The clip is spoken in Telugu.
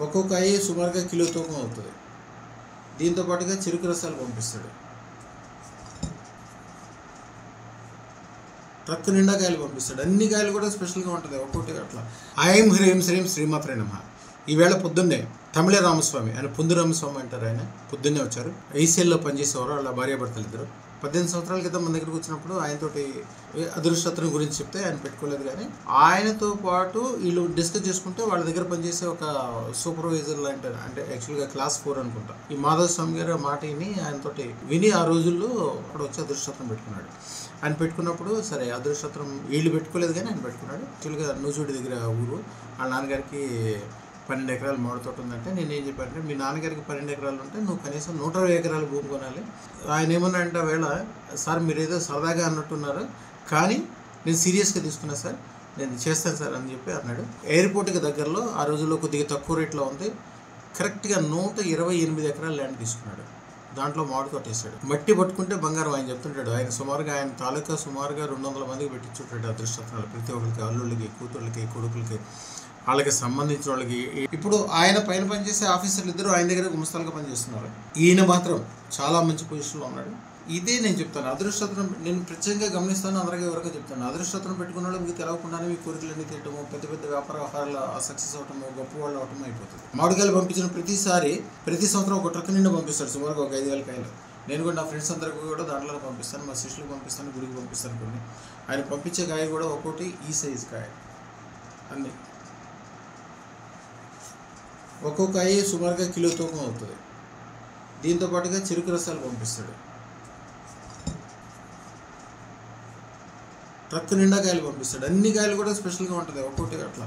ఒక్కో కాయ సుమారుగా కిలో తూకం అవుతుంది. దీంతో పాటుగా చెరుకు రసాలు పంపిస్తాడు. ట్రక్ నిండా కాయలు పంపిస్తాడు. అన్ని కాయలు కూడా స్పెషల్గా ఉంటుంది, ఒక్కొక్కటి అట్లా. ఐం హ్రీం శ్రీం శ్రీమాత్రే నమః. ఈవేళ పొద్దున్నే తమిళ రామస్వామి, ఆయన పుందు రామస్వామి అంటారు, ఆయన పొద్దున్నే వచ్చారు. ఐసీఎల్లో పనిచేసేవారు, వాళ్ళ భార్యాభర్తలు ఇద్దరు. 18 సంవత్సరాల క్రితం మన దగ్గరికి వచ్చినప్పుడు ఆయనతోటి అదృష్టత్రం గురించి చెప్తే ఆయన పెట్టుకోలేదు. కానీ ఆయనతో పాటు వీళ్ళు డిస్కస్ చేసుకుంటే వాళ్ళ దగ్గర పనిచేసే ఒక సూపర్వైజర్ లాంటి, అంటే యాక్చువల్గా క్లాస్ 4 అనుకుంటా, ఈ మాధవ స్వామి గారు మాట ఆయనతోటి విని ఆ రోజుల్లో అక్కడ వచ్చి అదృష్టత్రం పెట్టుకున్నాడు. ఆయన పెట్టుకున్నప్పుడు సరే అదృష్టత్రం వీళ్ళు పెట్టుకోలేదు, కానీ ఆయన పెట్టుకున్నాడు. యాక్చువల్గా నూజుడి దగ్గర ఊరు, వాళ్ళ నాన్నగారికి 12 ఎకరాలు మామిడి తోట ఉందంటే నేనేం చెప్పానంటే, మీ నాన్నగారికి 12 ఎకరాలు ఉంటే నువ్వు కనీసం 120 ఎకరాలు భూమి కొనాలి. ఆయన ఏమన్నా అంటే వేళ, సార్ మీరు ఏదో సరదాగా అన్నట్టున్నారు, కానీ నేను సీరియస్గా తీసుకున్నా సార్, నేను చేస్తాను సార్ అని చెప్పి అన్నాడు. ఎయిర్పోర్ట్కి దగ్గరలో ఆ రోజుల్లో కొద్దిగా తక్కువ రేట్లో ఉంది. కరెక్ట్గా 128 ఎకరాల ల్యాండ్ తీసుకున్నాడు. దాంట్లో మామిడి తోట వేసాడు. మట్టి పట్టుకుంటే బంగారం ఆయన చెప్తుంటాడు. ఆయన సుమారుగా ఆయన తాలూకా సుమారుగా 200 మందికి పెట్టించుంటాడు అదృష్టత్నాలు. ప్రతి ఒక్కరికి, అల్లుళ్ళకి, కూతుళ్ళకి, కొడుకులకి, వాళ్ళకి సంబంధించిన వాళ్ళకి. ఇప్పుడు ఆయన పైన పనిచేసే ఆఫీసర్లు ఇద్దరు ఆయన దగ్గర గుమస్తాలుగా పనిచేస్తున్నారు. ఈయన మాత్రం చాలా మంచి పొజిషన్లో ఉన్నాడు. ఇదే నేను చెప్తాను, అదృష్టత్నం నేను ప్రత్యేకంగా గమనిస్తాను, అందరికీ ఎవరికో చెప్తాను. అదృష్టత్నం పెట్టుకున్న వాళ్ళు మీకు తెలవకుండానే మీ కోరికలన్నీ తీయటము, పెద్ద పెద్ద వ్యాపార వ్యవహారాలు సక్సెస్ అవటము, గొప్ప వాళ్ళు అవటం అయిపోతుంది. మామిడికాయలు పంపించిన ప్రతి సంవత్సరం ఒక ట్రక్ నిండా పంపిస్తాడు, సుమారుగా ఒక 5,000 కాయలు. నేను కూడా నా ఫ్రెండ్స్ అందరికీ కూడా దాంట్లో పంపిస్తాను, మా శిష్యులకు పంపిస్తాను, గుడికి పంపిస్తాను. కొన్ని ఆయన పంపించే కాయ కూడా ఒక్కోటి ఈ సైజు కాయ, అన్నీ ఒక్కో కాయ సుమారుగా కిలో తూకం అవుతుంది. దీంతో పాటుగా చెరుకు రసాలు పంపిస్తాడు. ట్రక్ నిండా కాయలు పంపిస్తాడు. అన్ని కాయలు కూడా స్పెషల్గా ఉంటుంది, ఒక్కొక్కటి అట్లా.